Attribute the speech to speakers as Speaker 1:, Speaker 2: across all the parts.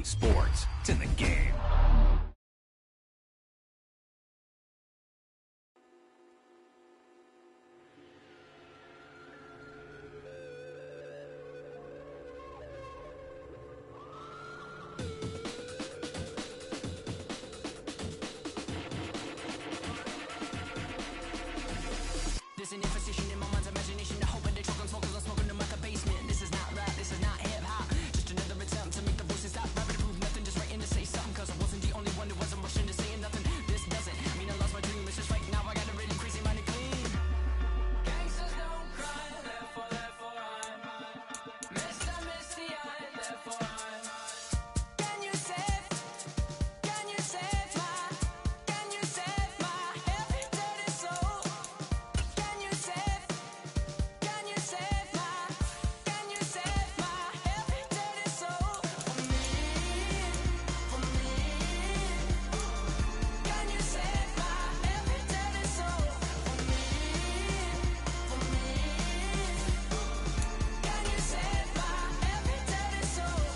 Speaker 1: EA Sports. It's in the game.
Speaker 2: There's an imposition in my mind's imagination. I hope they choke on smoke 'cause I'm smoking them at the basement. This is not rap, this is not hip-hop. Just another attempt to make the voices stop. Rapping to prove nothing, just writing to say something. 'Cause I wasn't the only one who wasn't rushing to saying nothing. This doesn't mean I lost my dream. It's just right now I got a really crazy mind to clean. Gangsters don't cry, therefore I'm Mr. Misty-eyed, therefore I'm Can you save my heavy dirty soul? Can you save my heavy dirty soul for me? Can you save my heavy dirty soul for me? Can you save my heavy dirty soul?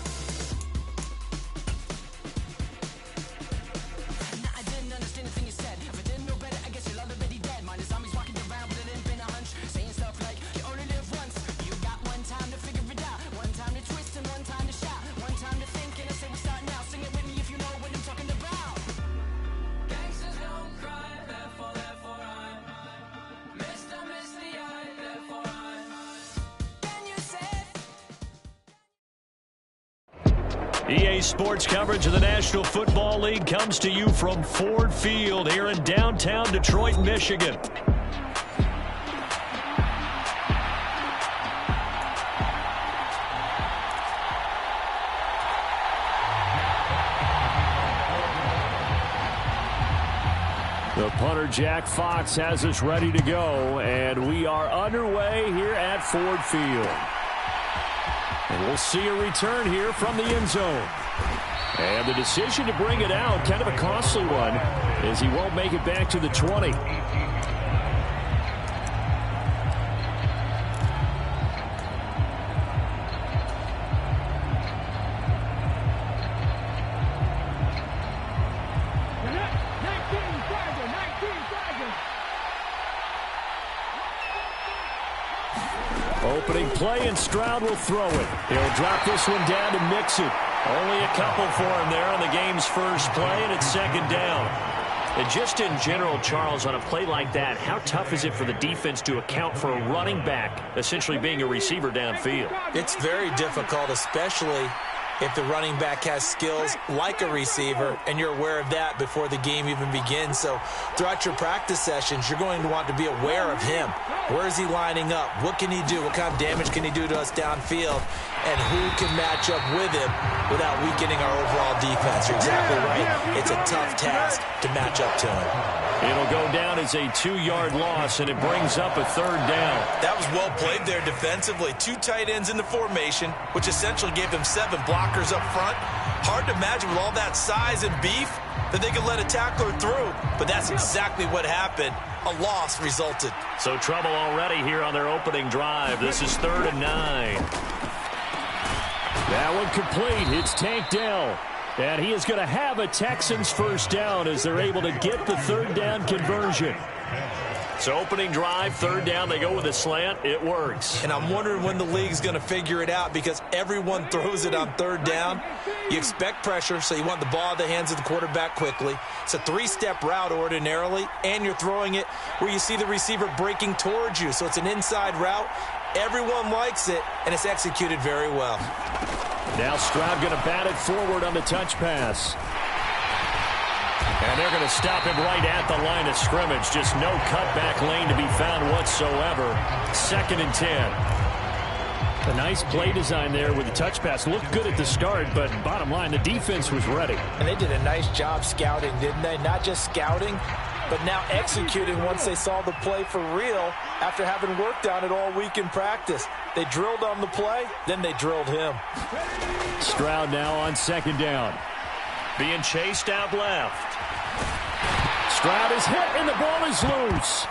Speaker 2: Nah, I didn't understand the thing you said. If I didn't know better, I guess you're already dead. Mine is zombies walking around with a limp and a hunch, saying stuff like, you only live once. You got one time to figure it out, one time to twist and one time to shout, one time to think, and I say we start now. Sing it with me if you know what I'm talking about. Gangsters don't cry, therefore I'm Mr. Misty-eyed, therefore I'm Can you save?
Speaker 3: EA Sports coverage of the National Football League comes to you from Ford Field here in downtown Detroit, Michigan. The punter, Jack Fox, has us ready to go, and we are underway here at Ford Field. And we'll see a return here from the end zone. And the decision to bring it out, kind of a costly one, as he won't make it back to the 20. Opening play, and Stroud will throw it. He'll drop this one down to Mixon. Only a couple for him there on the game's first play, and it's second down.
Speaker 4: And just in general, Charles, on a play like that, how tough is it for the defense to account for a running back essentially being a receiver downfield?
Speaker 5: It's very difficult, especially if the running back has skills like a receiver, and you're aware of that before the game even begins. So throughout your practice sessions, you're going to want to be aware of him. Where is he lining up? What can he do? What kind of damage can he do to us downfield? And who can match up with him without weakening our overall defense? You're exactly right. It's a tough task to match up to him.
Speaker 3: It'll go down as a 2-yard loss, and it brings up a third down.
Speaker 5: That was well played there defensively. 2 tight ends in the formation, which essentially gave them 7 blockers up front. Hard to imagine with all that size and beef that they could let a tackler through, but that's exactly what happened. A loss resulted.
Speaker 4: So trouble already here on their opening drive. This is 3rd and 9.
Speaker 3: That one complete. It's Tank Dell. And he is going to have a Texans first down as they're able to get the third down conversion.
Speaker 4: So opening drive, 3rd down, they go with a slant. It works.
Speaker 5: And I'm wondering when the league's going to figure it out, because everyone throws it on 3rd down. You expect pressure, so you want the ball in the hands of the quarterback quickly. It's a 3-step route ordinarily, and you're throwing it where you see the receiver breaking towards you. So it's an inside route. Everyone likes it, and it's executed very well.
Speaker 3: Now Stroud going to bat it forward on the touch pass. And they're going to stop him right at the line of scrimmage. Just no cutback lane to be found whatsoever. 2nd and 10. A nice play design there with the touch pass. Looked good at the start, but bottom line, the defense was ready.
Speaker 5: And they did a nice job scouting, didn't they? Not just scouting, but now executing once they saw the play for real after having worked on it all week in practice. They drilled on the play, then they drilled him.
Speaker 3: Stroud now on 2nd down.
Speaker 4: Being chased out left.
Speaker 3: Stroud is hit, and the ball is loose.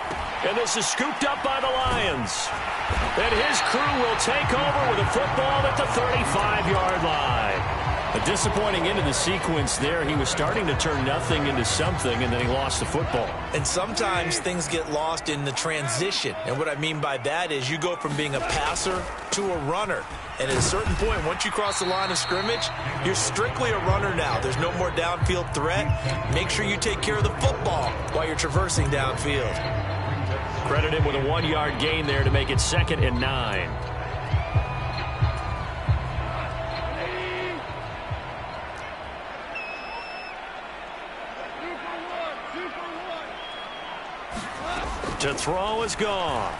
Speaker 4: And this is scooped up by the Lions. And his crew will take over with a football at the 35-yard line.
Speaker 3: A disappointing end of the sequence there. He was starting to turn nothing into something, and then he lost the football.
Speaker 5: And sometimes things get lost in the transition. And what I mean by that is you go from being a passer to a runner. And at a certain point, once you cross the line of scrimmage, you're strictly a runner now. There's no more downfield threat. Make sure you take care of the football while you're traversing downfield.
Speaker 3: Credit him with a 1-yard gain there to make it 2nd and 9. To throw is Goff.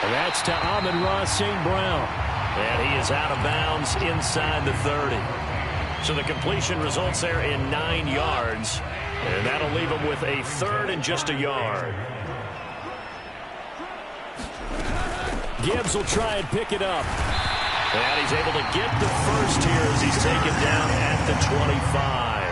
Speaker 3: And that's to Amon-Ra St. Brown. And he is out of bounds inside the 30. So the completion results there in 9 yards. And that'll leave him with a 3rd and just a yard. Gibbs will try and pick it up. And he's able to get the first here as he's taken down at the 25.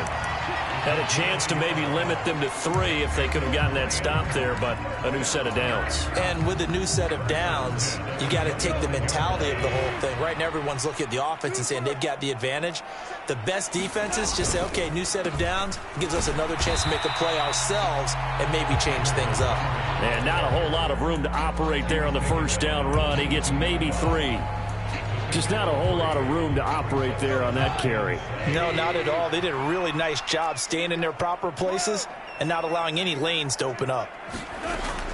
Speaker 3: Had a chance to maybe limit them to 3 if they could have gotten that stop there, but a new set of downs.
Speaker 5: And with a new set of downs, you got to take the mentality of the whole thing. Right now, everyone's looking at the offense and saying they've got the advantage. The best defenses just say, okay, new set of downs gives us another chance to make a play ourselves and maybe change things up.
Speaker 3: And not a whole lot of room to operate there on the first down run. He gets maybe 3. Just not a whole lot of room to operate there on that carry.
Speaker 5: No, not at all. They did a really nice job staying in their proper places and not allowing any lanes to open up.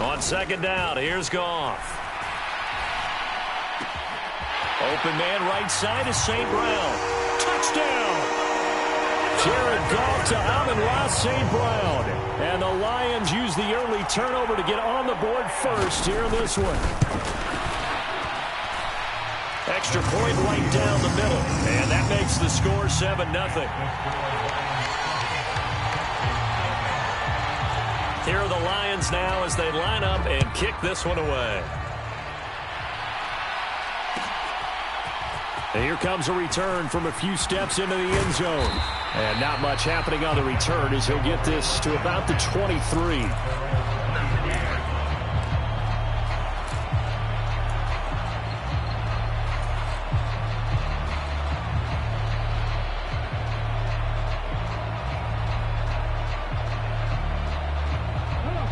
Speaker 3: On 2nd down, here's Goff. Open man right side is St. Brown. Touchdown! Jared Goff to Amon-Ra St. Brown. And the Lions use the early turnover to get on the board first here in this one. Extra point right down the middle. And that makes the score 7-0. Here are the Lions now as they line up and kick this one away. And here comes a return from a few steps into the end zone. And not much happening on the return as he'll get this to about the 23.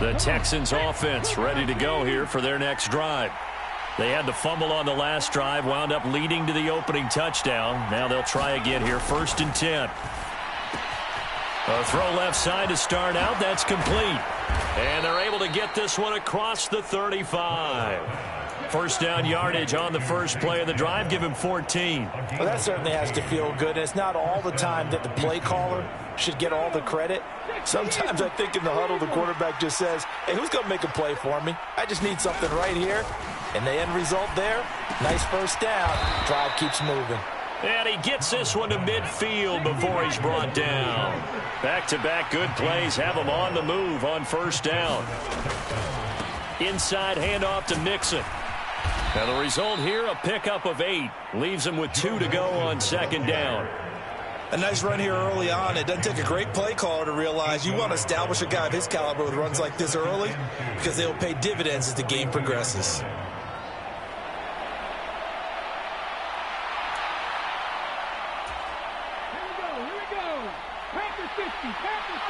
Speaker 3: The Texans offense ready to go here for their next drive. They had the fumble on the last drive, wound up leading to the opening touchdown. Now they'll try again here, 1st and 10. A throw left side to start out. That's complete. And they're able to get this one across the 35. First down yardage on the first play of the drive. Give him 14.
Speaker 5: Well, that certainly has to feel good. And it's not all the time that the play caller should get all the credit. Sometimes I think in the huddle, the quarterback just says, hey, who's going to make a play for me? I just need something right here. And the end result there, nice first down. Drive keeps moving.
Speaker 3: And he gets this one to midfield before he's brought down. Back-to-back good plays have him on the move on first down. Inside handoff to Mixon. Now the result here, a pickup of 8. Leaves him with 2 to go on 2nd down.
Speaker 5: A nice run here early on. It doesn't take a great play caller to realize you want to establish a guy of his caliber with runs like this early because they'll pay dividends as the game progresses.
Speaker 6: Here we go. Packers 50, Packers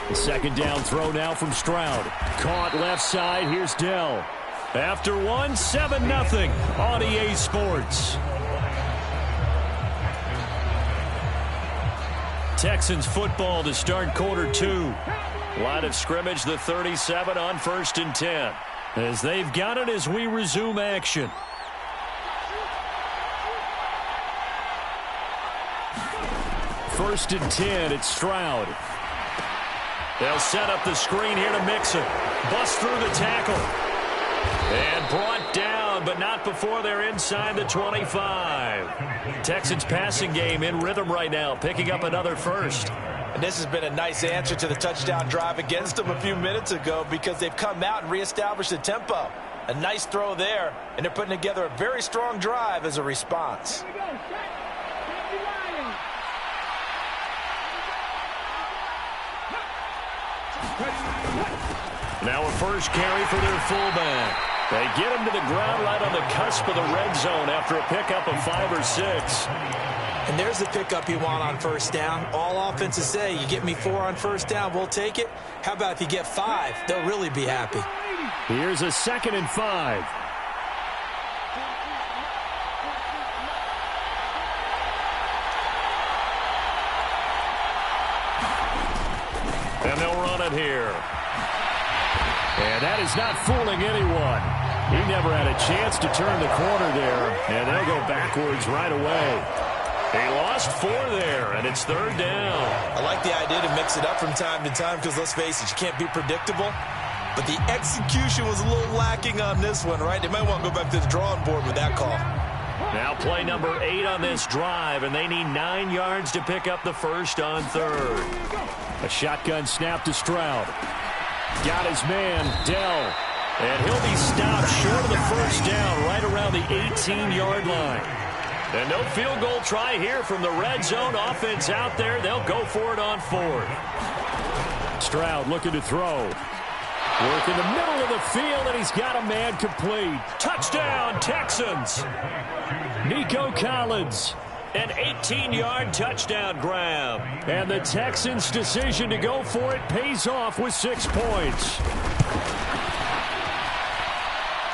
Speaker 6: 50.
Speaker 3: The 2nd down throw now from Stroud. Caught left side. Here's Dell. After 1, 7-0 on EA Sports. Texans football to start quarter 2. Line of scrimmage, the 37 on 1st and 10. As they've got it as we resume action. First and 10, it's Stroud. They'll set up the screen here to Mixon. Bust through the tackle. And brought down, but not before they're inside the 25. Texans passing game in rhythm right now, picking up another first.
Speaker 5: And this has been a nice answer to the touchdown drive against them a few minutes ago because they've come out and reestablished the tempo. A nice throw there, and they're putting together a very strong drive as a response.
Speaker 6: Here we go. Set. Lions.
Speaker 3: Now a first carry for their fullback. They get him to the ground right on the cusp of the red zone after a pickup of 5 or 6.
Speaker 5: And there's the pickup you want on first down. All offenses say, you get me 4 on first down, we'll take it. How about if you get 5? They'll really be happy.
Speaker 3: Here's a 2nd and 5. And they'll run it here. And that is not fooling anyone. He never had a chance to turn the corner there, and they'll go backwards right away. He lost 4 there, and it's 3rd down.
Speaker 5: I like the idea to mix it up from time to time because, let's face it, you can't be predictable. But the execution was a little lacking on this one, right? They might want to go back to the drawing board with that call.
Speaker 3: Now play number 8 on this drive, and they need 9 yards to pick up the first on 3rd. A shotgun snap to Stroud. Got his man, Dell. And he'll be stopped short of the first down right around the 18-yard line. And no field goal try here from the red zone. Offense out there. They'll go for it on 4th. Stroud looking to throw. Work in the middle of the field, and he's got a man complete. Touchdown, Texans. Nico Collins. An 18-yard touchdown grab. And the Texans' decision to go for it pays off with 6 points.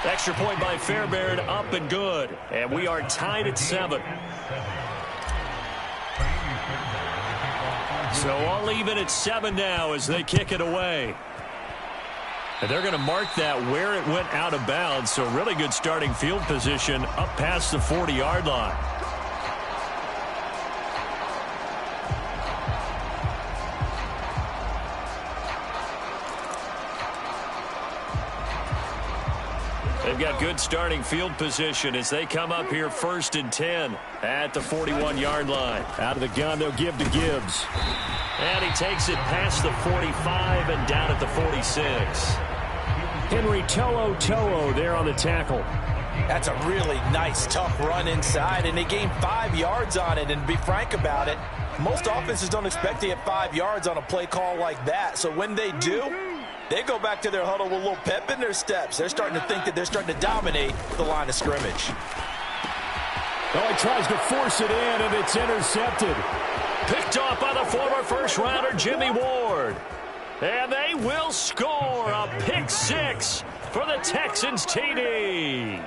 Speaker 3: Extra point by Fairbairn, up and good. And we are tied at 7. So all even at 7 now as they kick it away. And they're going to mark that where it went out of bounds. So really good starting field position up past the 40-yard line. They've got good starting field position as they come up here 1st and 10 at the 41-yard line. Out of the gun, they'll give to Gibbs. And he takes it past the 45 and down at the 46. Henry To'o there on the tackle.
Speaker 5: That's a really nice, tough run inside, and they gained 5 yards on it. And to be frank about it, most offenses don't expect to get 5 yards on a play call like that. So when they do, they go back to their huddle with a little pep in their steps. They're starting to think that they're starting to dominate the line of scrimmage.
Speaker 3: Oh, he tries to force it in, and it's intercepted. Picked off by the former first-rounder Jimmy Ward. And they will score a pick 6 for the Texans TD.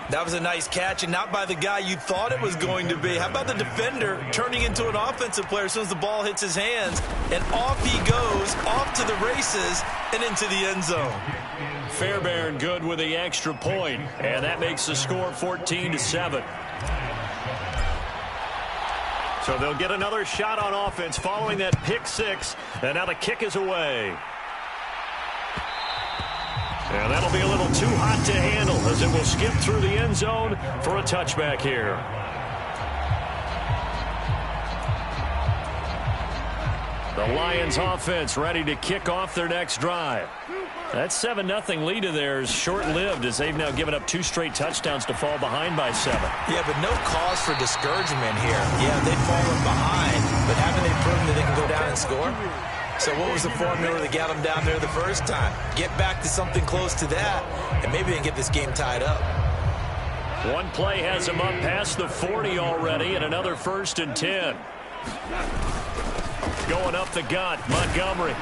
Speaker 5: That was a nice catch, and not by the guy you thought it was going to be. How about the defender turning into an offensive player as soon as the ball hits his hands, and off he goes, off to the races, and into the end zone.
Speaker 3: Fairbairn good with the extra point, and that makes the score 14-7. So they'll get another shot on offense following that pick 6, and now the kick is away. And that'll be a little too hot to handle as it will skip through the end zone for a touchback here. The Lions offense ready to kick off their next drive. That 7-0 lead of theirs short-lived as they've now given up 2 straight touchdowns to fall behind by 7.
Speaker 5: Yeah, but no cause for discouragement here. Yeah, they've fallen behind, but haven't they proven that they can go down and score? So what was the formula that got them down there the first time? Get back to something close to that, and maybe they can get this game tied up.
Speaker 3: One play has them up past the 40 already, and another 1st and 10. Going up the gut, Montgomery.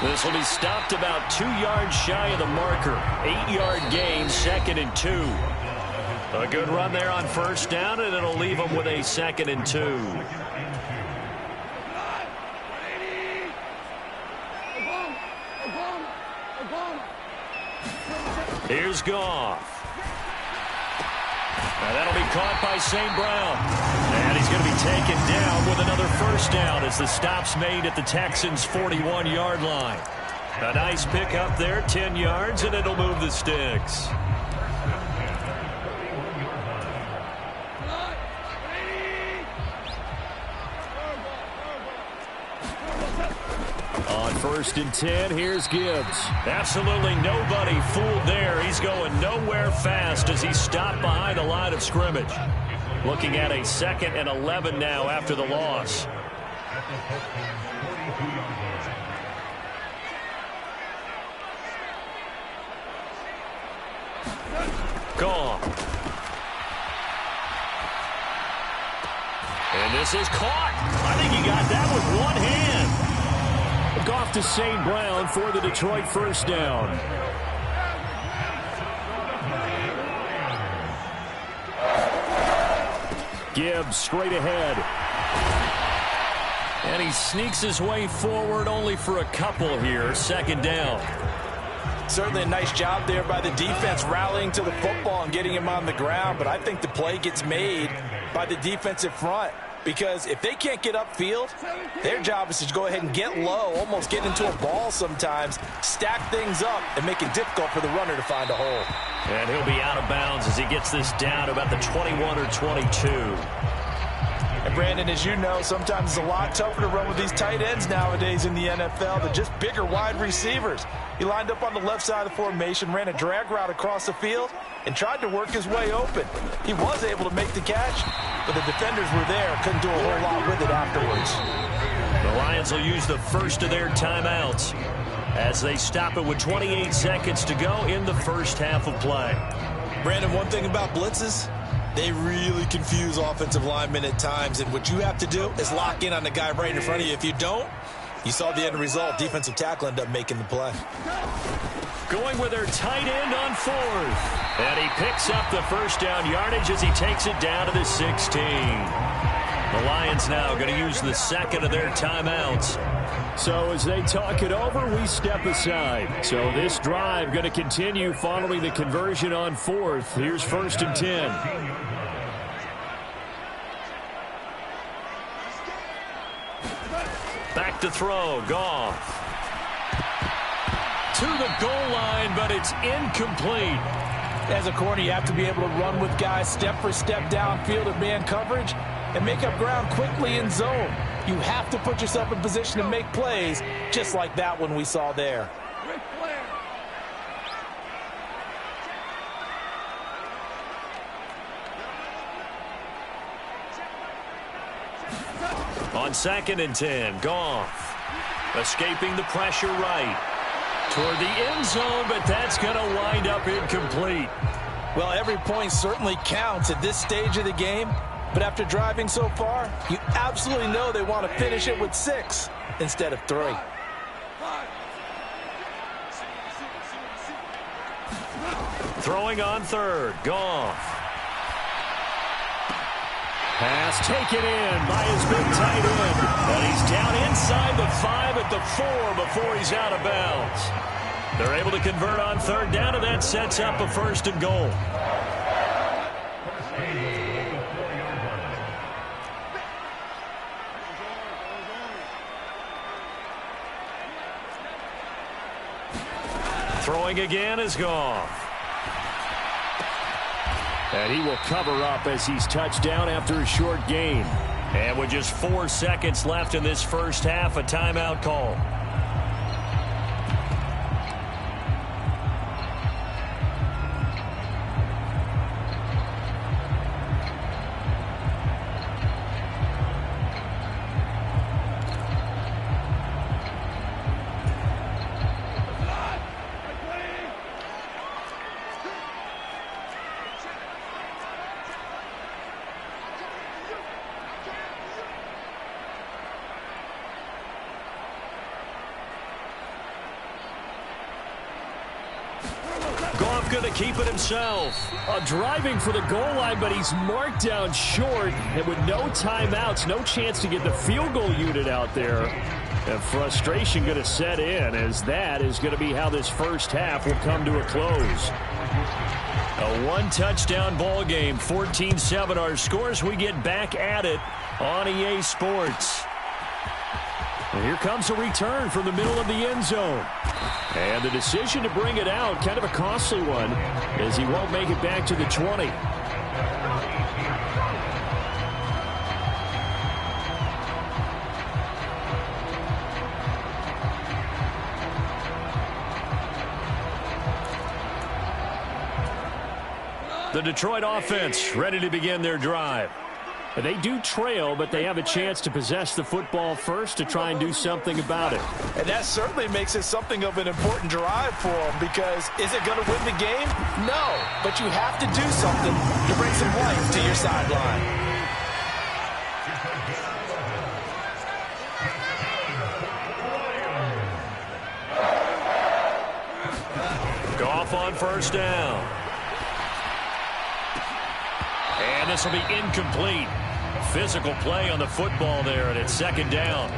Speaker 3: This will be stopped about 2 yards shy of the marker. 8-yard gain, 2nd and 2. A good run there on first down, and it'll leave them with a 2nd and 2. Here's Goff. Now that'll be caught by St. Brown. And he's going to be taken down with another first down as the stop's made at the Texans' 41-yard line. A nice pick up there, 10 yards, and it'll move the sticks. On 1st and 10, here's Gibbs. Absolutely nobody fooled there. He's going nowhere fast as he's stopped behind the line of scrimmage. Looking at a 2nd and 11 now after the loss.
Speaker 4: Goff. And this is caught. I think he got that with one hand.
Speaker 3: Goff to St. Brown for the Detroit first down. Gibbs straight ahead.
Speaker 4: And he sneaks his way forward only for a couple here. Second down.
Speaker 5: Certainly a nice job there by the defense rallying to the football and getting him on the ground. But I think the play gets made by the defensive front. Because if they can't get upfield, their job is to go ahead and get low, almost get into a ball sometimes, stack things up, and make it difficult for the runner to find a hole.
Speaker 4: And he'll be out of bounds as he gets this down to about the 21 or 22.
Speaker 5: And Brandon, as you know, sometimes it's a lot tougher to run with these tight ends nowadays in the NFL. They're just bigger wide receivers. He lined up on the left side of the formation, ran a drag route across the field, and tried to work his way open. He was able to make the catch, but the defenders were there, couldn't do a whole lot with it afterwards.
Speaker 4: The Lions will use the first of their timeouts as they stop it with 28 seconds to go in the first half of play.
Speaker 5: Brandon, one thing about blitzes, they really confuse offensive linemen at times, and what you have to do is lock in on the guy right in front of you. If you don't, you saw the end result. Defensive tackle ended up making the play.
Speaker 4: Going with their tight end on fourth. And he picks up the first down yardage as he takes it down to the 16. The Lions now going to use the second of their timeouts.
Speaker 3: So as they talk it over, we step aside. So this drive going to continue following the conversion on fourth. Here's 1st and 10.
Speaker 4: Back to throw. Goff. To the goal line, but it's incomplete.
Speaker 5: As a corner, you have to be able to run with guys step for step downfield at man coverage and make up ground quickly in zone. You have to put yourself in position to make plays, just like that one we saw there.
Speaker 4: On 2nd and 10, Goff escaping the pressure right toward the end zone, but that's going to wind up incomplete.
Speaker 5: Well, every point certainly counts at this stage of the game, but after driving so far, you absolutely know they want to finish it with 6 instead of 3.
Speaker 4: Throwing on 3rd, Goff.
Speaker 3: Pass taken in by his big tight end.
Speaker 4: And he's down inside the 5 at the 4 before he's out of bounds. They're able to convert on 3rd down, and that sets up a 1st and goal. Throwing again is Goff.
Speaker 3: And he will cover up as he's touched down after a short gain.
Speaker 4: And with just 4 seconds left in this first half, a timeout call. Going to keep it himself.
Speaker 3: Driving for the goal line, but he's marked down short. And with no timeouts, no chance to get the field goal unit out there. And frustration going to set in, as that is going to be how this first half will come to a close.
Speaker 4: A one-touchdown ball game, 14-7 our scores. We get back at it on EA Sports.
Speaker 3: And here comes a return from the middle of the end zone. And the decision to bring it out, kind of a costly one, as he won't make it back to the 20.
Speaker 4: The Detroit offense ready to begin their drive.
Speaker 3: They do trail, but they have a chance to possess the football first to try and do something about it.
Speaker 5: And that certainly makes it something of an important drive for them, because is it going to win the game? No, but you have to do something to bring some life to your sideline.
Speaker 4: Goff on first down. And this will be incomplete. Physical play on the football there, and it's second down.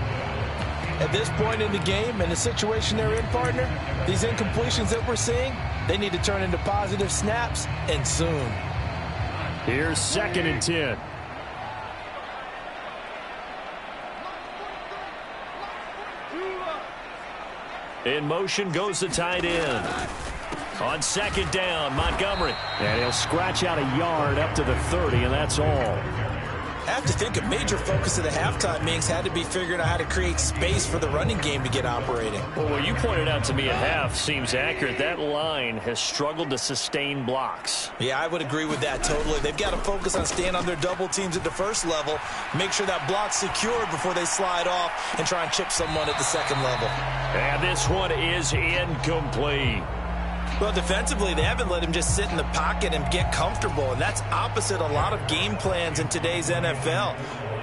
Speaker 5: At this point in the game and the situation they're in, partner, these incompletions that we're seeing, they need to turn into positive snaps, and soon.
Speaker 3: Here's 2nd and 10.
Speaker 4: In motion goes the tight end. On second down, Montgomery.
Speaker 3: And he'll scratch out a yard up to the 30, and that's all.
Speaker 5: I have to think a major focus of the halftime meetings had to be figuring out how to create space for the running game to get operating.
Speaker 4: Well, what you pointed out to me at half seems accurate. That line has struggled to sustain blocks.
Speaker 5: Yeah, I would agree with that totally. They've got to focus on staying on their double teams at the first level, make sure that block's secured before they slide off and try and chip someone at the second level.
Speaker 4: And this one is incomplete.
Speaker 5: Well, defensively, they haven't let him just sit in the pocket and get comfortable, and that's opposite a lot of game plans in today's NFL.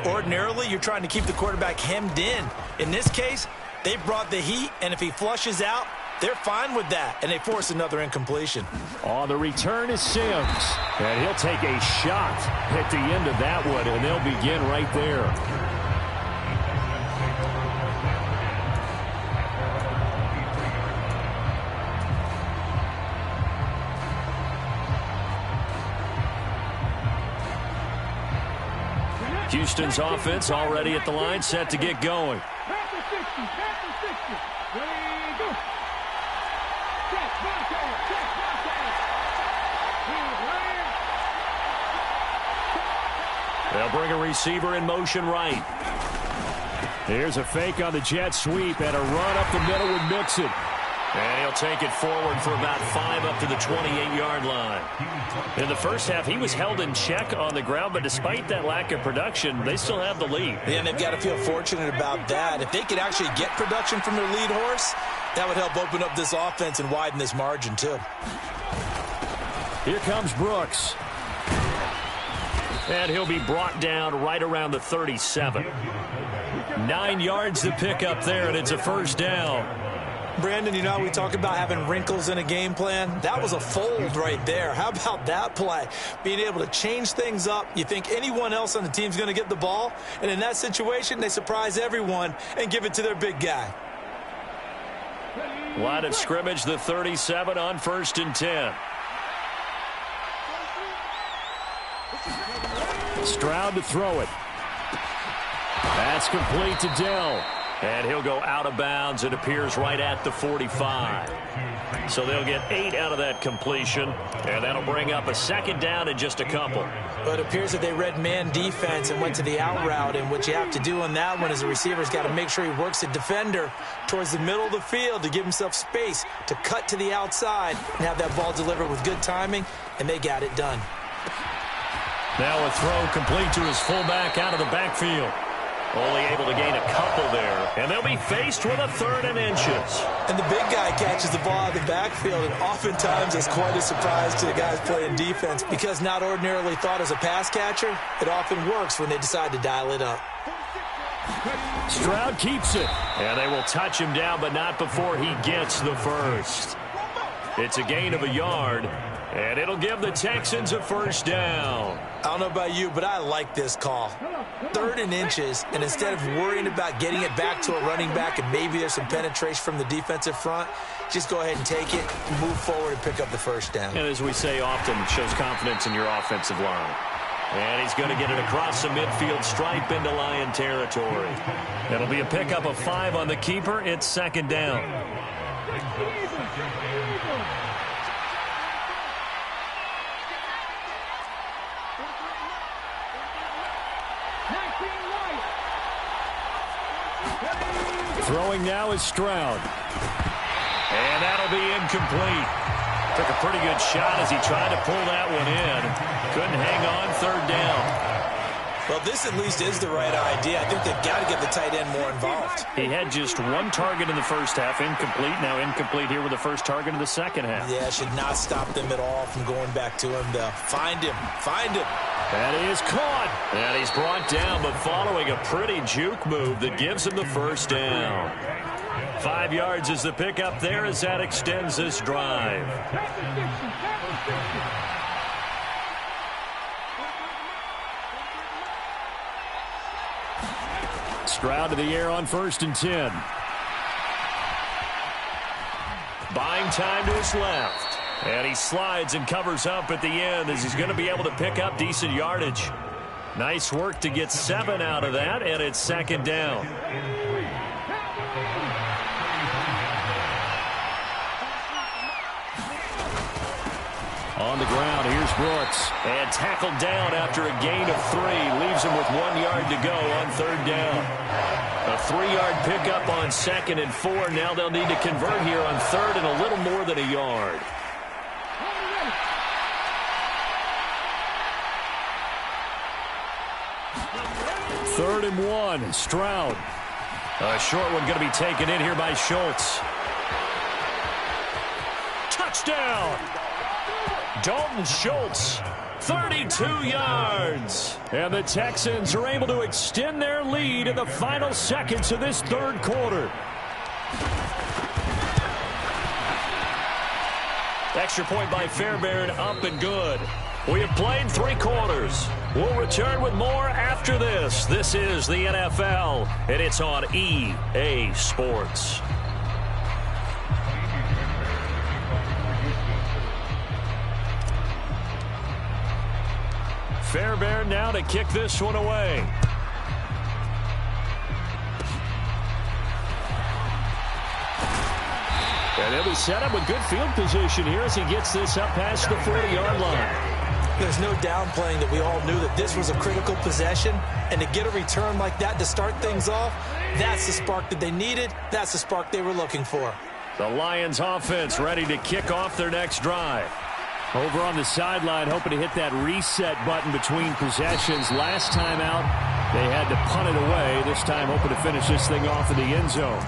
Speaker 5: Ordinarily, you're trying to keep the quarterback hemmed in. In this case, they brought the heat, and if he flushes out, they're fine with that, and they force another incompletion.
Speaker 3: On the return is Sims, and he'll take a shot at the end of that one, and they'll begin right there. Houston's offense already at the line, set to get going.
Speaker 6: Panther 60, Panther 60. Ready, go. Check, Broadcast, check, Broadcast. He's right.
Speaker 3: They'll bring a receiver in motion right. Here's a fake on the jet sweep and a run up the middle with Mixon.
Speaker 4: And he'll take it forward for about 5 up to the 28-yard line. In the first half, he was held in check on the ground, but despite that lack of production, they still have the lead.
Speaker 5: And they've got to feel fortunate about that. If they could actually get production from their lead horse, that would help open up this offense and widen this margin, too.
Speaker 3: Here comes Brooks.
Speaker 4: And he'll be brought down right around the 37. 9 yards to pick up there, and it's a first down.
Speaker 5: Brandon, you know, we talk about having wrinkles in a game plan. That was a fold right there. How about that play? Being able to change things up. You think anyone else on the team's going to get the ball, and in that situation, they surprise everyone and give it to their big guy.
Speaker 4: Line of scrimmage, the 37 on 1st and 10.
Speaker 3: Stroud to throw it. That's complete to Dell.
Speaker 4: And he'll go out of bounds. It appears right at the 45. So they'll get 8 out of that completion. And that'll bring up a second down in just a couple.
Speaker 5: But it appears that they read man defense and went to the out route. And what you have to do on that one is the receiver's got to make sure he works the defender towards the middle of the field to give himself space to cut to the outside and have that ball delivered with good timing. And they got it done.
Speaker 4: Now a throw complete to his fullback out of the backfield. Only able to gain a couple there. And they'll be faced with a 3rd and inches.
Speaker 5: And the big guy catches the ball out of the backfield, and oftentimes it's quite a surprise to the guys playing defense because not ordinarily thought as a pass catcher, it often works when they decide to dial it up.
Speaker 3: Stroud keeps it.
Speaker 4: And they will touch him down, but not before he gets the first. It's a gain of a yard, and it'll give the Texans a first down.
Speaker 5: I don't know about you, but I like this call. 3rd and inches, and instead of worrying about getting it back to a running back and maybe there's some penetration from the defensive front, just go ahead and take it, move forward, and pick up the first down.
Speaker 4: And as we say often, shows confidence in your offensive line. And he's going to get it across the midfield stripe into Lion territory. It'll be a pickup of 5 on the keeper. It's second down.
Speaker 3: Throwing now is Stroud.
Speaker 4: And that'll be incomplete. Took a pretty good shot as he tried to pull that one in. Couldn't hang on, 3rd down.
Speaker 5: Well, this at least is the right idea. I think they've got to get the tight end more involved.
Speaker 3: He had just one target in the first half, incomplete. Now incomplete here with the first target in the second half.
Speaker 5: Yeah, should not stop them at all from going back to him, though. Find him. Find him.
Speaker 3: That is caught. And he's brought down, but following a pretty juke move that gives him the first down. 5 yards is the pickup there as that extends this drive. Stroud to the air on 1st and 10. Buying time to his left. And he slides and covers up at the end as he's going to be able to pick up decent yardage. Nice work to get 7 out of that, and it's 2nd down. On the ground, here's Brooks. And tackled down after a gain of 3. Leaves him with 1 yard to go on 3rd down. A 3-yard pickup on 2nd and 4. Now they'll need to convert here on 3rd and a little more than a yard. Third and 1, Stroud. A short one going to be taken in here by Schultz. Touchdown! Dalton Schultz, 32 yards. And the Texans are able to extend their lead in the final seconds of this 3rd quarter. Extra point by Fairbairn, up and good. We have played 3 quarters. We'll return with more after this. This is the NFL, and it's on EA Sports. Fairbairn now to kick this one away. And he'll be set up with good field position here as he gets this up past the 40-yard line.
Speaker 5: There's no downplaying that we all knew that this was a critical possession, and to get a return like that to start things off, that's the spark that they needed. That's the spark they were looking for.
Speaker 3: The Lions offense ready to kick off their next drive. Over on the sideline, hoping to hit that reset button between possessions. Last time out, they had to punt it away. This time, hoping to finish this thing off in the end zone.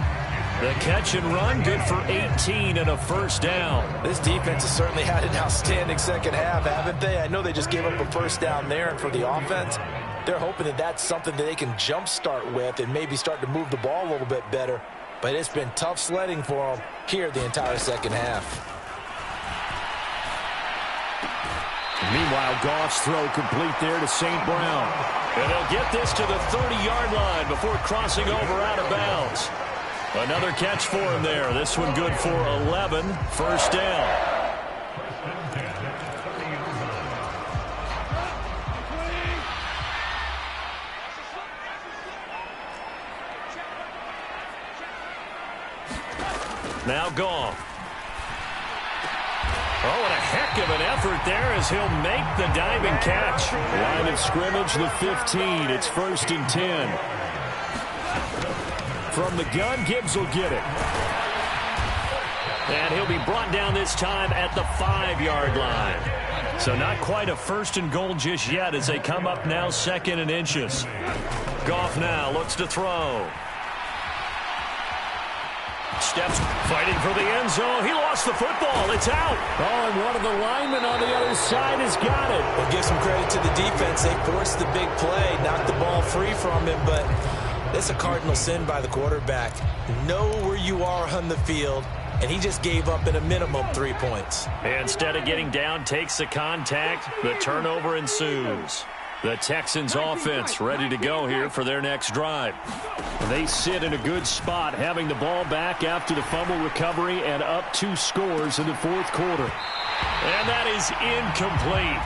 Speaker 3: The catch and run, good for 18 and a first down.
Speaker 5: This defense has certainly had an outstanding second half, haven't they? I know they just gave up a first down there, and for the offense, they're hoping that that's something that they can jumpstart with and maybe start to move the ball a little bit better. But it's been tough sledding for them here the entire second half.
Speaker 3: Meanwhile, Goff's throw complete there to St. Brown. And they'll get this to the 30-yard line before crossing over out of bounds. Another catch for him there. This one good for 11. First down. Now Goff. Oh, and a heck of an effort there as he'll make the diving catch. Line of scrimmage, the 15. It's 1st and 10. From the gun, Gibbs will get it. And he'll be brought down this time at the 5-yard line. So not quite a 1st and goal just yet as they come up now 2nd and inches. Goff now looks to throw. Steps fighting for the end zone. He lost the football. It's out. Oh, and one of the linemen on the other side has got it.
Speaker 5: Well, give some credit to the defense. They forced the big play, knocked the ball free from him, but that's a cardinal sin by the quarterback. Know where you are on the field, and he just gave up at a minimum 3 points.
Speaker 3: Instead of getting down, takes the contact. The turnover ensues. The Texans offense ready to go here for their next drive. They sit in a good spot, having the ball back after the fumble recovery and up 2 scores in the 4th quarter. And that is incomplete.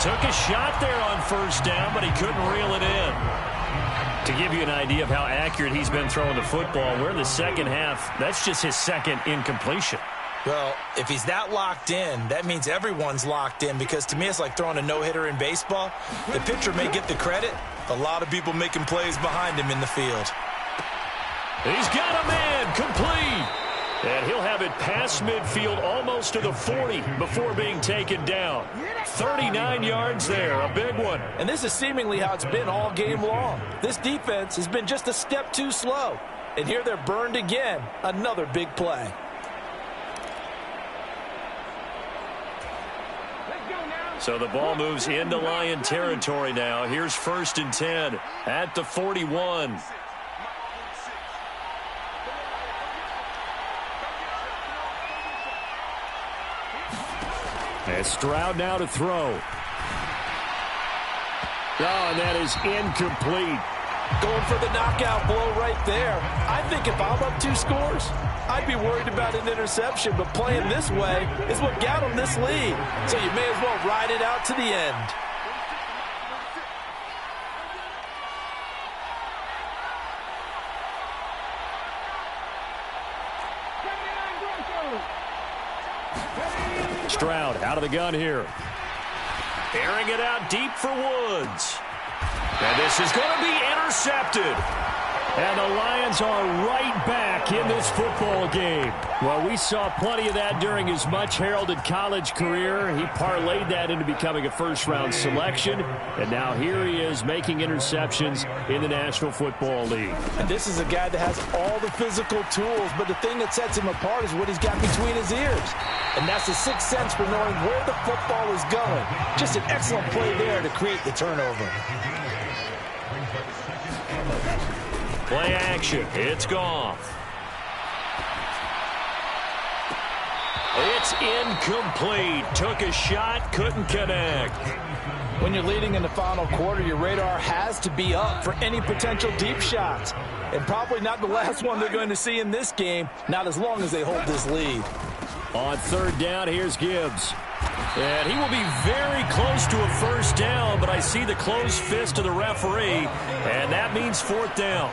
Speaker 3: Took a shot there on first down, but he couldn't reel it in. To give you an idea of how accurate he's been throwing the football, we're in the second half. That's just his 2nd incompletion.
Speaker 5: Well, if he's that locked in, that means everyone's locked in, because to me it's like throwing a no-hitter in baseball. The pitcher may get the credit. A lot of people making plays behind him in the field.
Speaker 3: He's got a man complete. And he'll have it past midfield almost to the 40 before being taken down. 39 yards there, a big one.
Speaker 5: And this is seemingly how it's been all game long. This defense has been just a step too slow. And here they're burned again. Another big play.
Speaker 3: So the ball moves into Lion territory now. Here's 1st and 10 at the 41. And Stroud now to throw. Oh, and that is incomplete.
Speaker 5: Going for the knockout blow right there. I think if I'm up 2 scores, I'd be worried about an interception, but playing this way is what got them this lead. So you may as well ride it out to the end.
Speaker 3: Stroud out of the gun here. Airing it out deep for Woods. And this is going to be intercepted. And the Lions are right back in this football game. Well, we saw plenty of that during his much-heralded college career. He parlayed that into becoming a first-round selection. And now here he is making interceptions in the National Football League.
Speaker 5: And this is a guy that has all the physical tools, but the thing that sets him apart is what he's got between his ears. And that's the sixth sense for knowing where the football is going. Just an excellent play there to create the turnover.
Speaker 3: Play action. It's gone. It's incomplete. Took a shot, couldn't connect.
Speaker 5: When you're leading in the final quarter, your radar has to be up for any potential deep shots. And probably not the last one they're going to see in this game, not as long as they hold this lead.
Speaker 3: On 3rd down, here's Gibbs. And he will be very close to a first down, but I see the closed fist of the referee, and that means 4th down.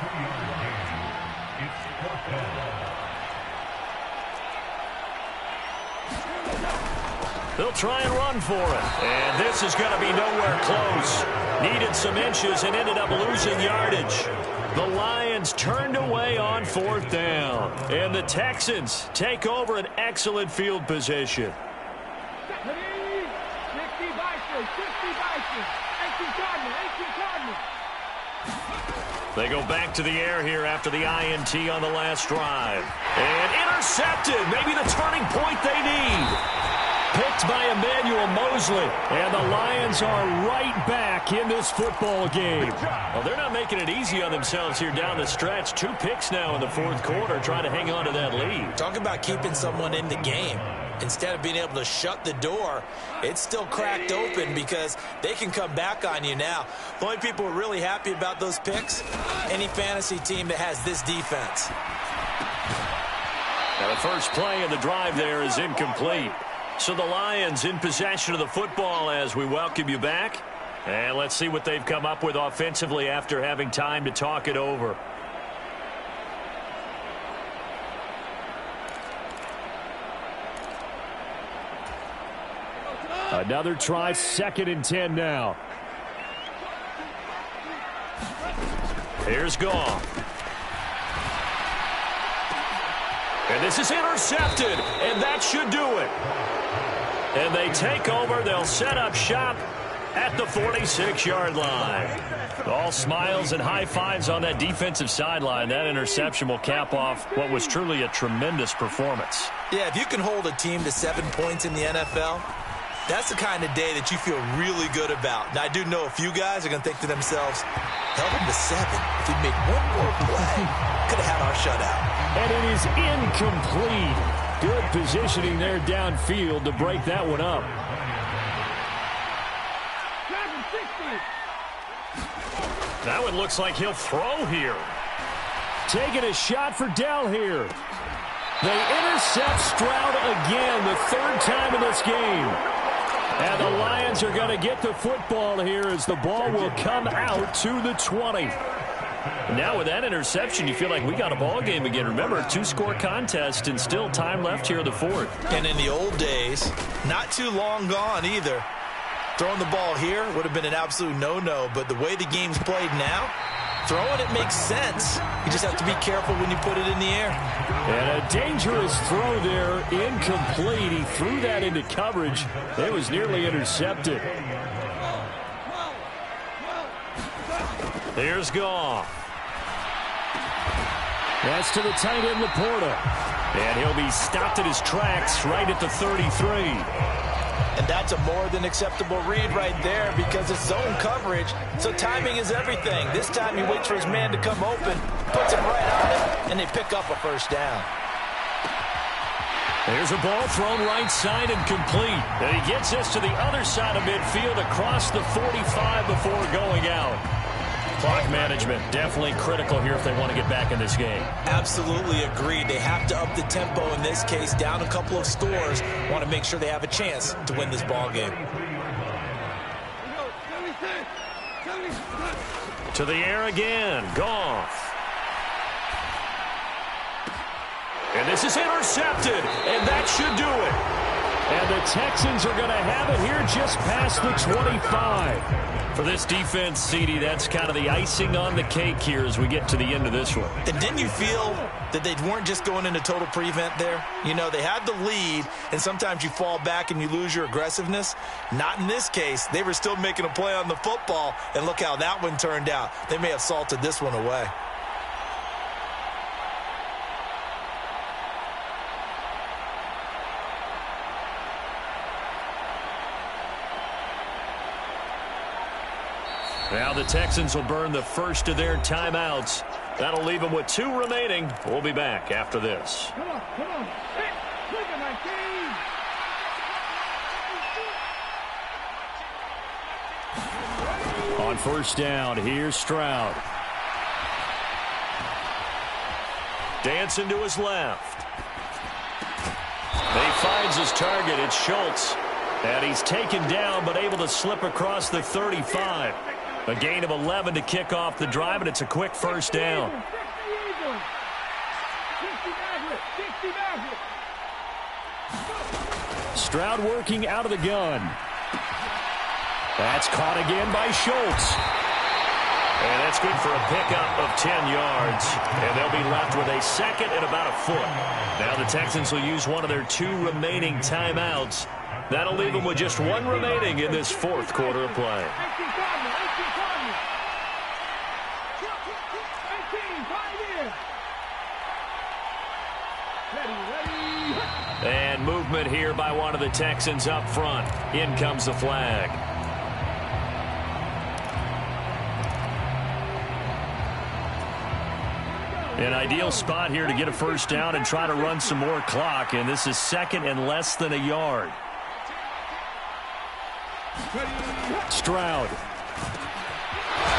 Speaker 3: They'll try and run for it. And this is going to be nowhere close. Needed some inches and ended up losing yardage. The Lions turned away on 4th down. And the Texans take over an excellent field position. They go back to the air here after the INT on the last drive. And intercepted. Maybe the turning point they need. Picked by Emmanuel Mosley. And the Lions are right back in this football game. Well, they're not making it easy on themselves here down the stretch. 2 picks now in the 4th quarter trying to hang on to that lead.
Speaker 5: Talk about keeping someone in the game. Instead of being able to shut the door, it's still cracked open because they can come back on you now. The only people who are really happy about those picks, any fantasy team that has this defense.
Speaker 3: Now the first play of the drive there is incomplete. So the Lions in possession of the football as we welcome you back. And let's see what they've come up with offensively after having time to talk it over. Another try, 2nd and 10 now. Here's Goff. And this is intercepted, and that should do it. And they take over. They'll set up shop at the 46-yard line. All smiles and high fives on that defensive sideline. That interception will cap off what was truly a tremendous performance.
Speaker 5: Yeah, if you can hold a team to 7 points in the NFL, that's the kind of day that you feel really good about. Now, I do know a few guys are going to think to themselves, held him to 7. If we make one more play, could have had our shutout.
Speaker 3: And it is incomplete. Good positioning there downfield to break that one up. That one looks like he'll throw here. Taking a shot for Dell here. They intercept Stroud again, the 3rd time in this game. And the Lions are going to get the football here as the ball will come out to the 20. Now with that interception, you feel like we got a ball game again. Remember, 2-score contest and still time left here in the 4th.
Speaker 5: And in the old days, not too long gone either. Throwing the ball here would have been an absolute no-no, but the way the game's played now, Throwing it makes sense. You just have to be careful when you put it in the air.
Speaker 3: And a dangerous throw there, incomplete. He threw that into coverage. It was nearly intercepted.
Speaker 4: Here's Goff.
Speaker 3: That's to the tight end, Laporta.
Speaker 4: And he'll be stopped at his tracks right at the 33.
Speaker 5: And that's a more than acceptable read right there because it's zone coverage, so timing is everything. This time he waits for his man to come open, puts him right on it, and they pick up a first down.
Speaker 4: There's a ball thrown right side and complete. And he gets us to the other side of midfield across the 45 before going out. Clock management definitely critical here if they want to get back in this game.
Speaker 5: Absolutely agreed. They have to up the tempo in this case, down a couple of scores. Want to make sure they have a chance to win this ball game.
Speaker 4: To the air again. Goff. And this is intercepted, and that should do it.
Speaker 3: And the Texans are going to have it here just past the 25.
Speaker 4: For this defense, CD, that's kind of the icing on the cake here as we get to the end of this one.
Speaker 5: And didn't you feel that they weren't just going into total prevent there? You know, they had the lead, and sometimes you fall back and you lose your aggressiveness. Not in this case. They were still making a play on the football, and look how that one turned out. They may have salted this one away.
Speaker 4: Now the Texans will burn the first of their timeouts. That'll leave them with 2 remaining. We'll be back after this.
Speaker 6: Come on. Hey, look at my team.
Speaker 3: On first down, here's Stroud.
Speaker 4: Dancing to his left. He finds his target. It's Schultz. And he's taken down but able to slip across the 35. A gain of 11 to kick off the drive, and it's a quick first down.
Speaker 3: Stroud working out of the gun. That's caught again by Schultz.
Speaker 4: And that's good for a pickup of 10 yards. And they'll be left with a second and about a foot. Now the Texans will use one of their 2 remaining timeouts. That'll leave them with just 1 remaining in this 4th quarter of play. And movement here by one of the Texans up front. In comes the flag. An ideal spot here to get a first down and try to run some more clock. And this is second and less than a yard.
Speaker 3: Stroud.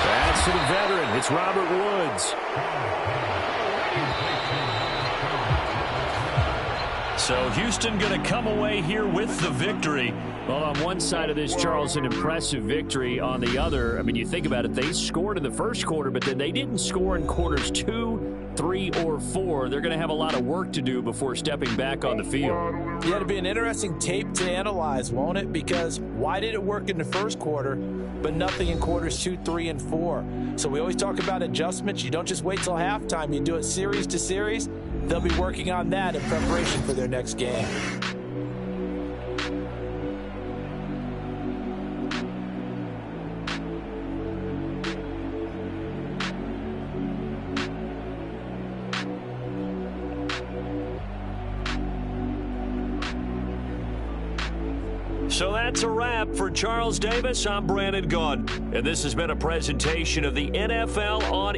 Speaker 3: That's to the veteran. It's Robert Woods.
Speaker 4: So Houston going to come away here with the victory.
Speaker 3: Well, on one side of this, Charles, an impressive victory. On the other, I mean, you think about it, they scored in the first quarter, but then they didn't score in quarters 2, 3, or 4. They're going to have a lot of work to do before stepping back on the field.
Speaker 5: Yeah, it'll be an interesting tape to analyze, won't it? Because why did it work in the first quarter, but nothing in quarters 2, 3, and 4? So we always talk about adjustments. You don't just wait till halftime. You do it series to series. They'll be working on that in preparation for their next game.
Speaker 4: So that's a wrap for Charles Davis. I'm Brandon Gaudin, and this has been a presentation of the NFL on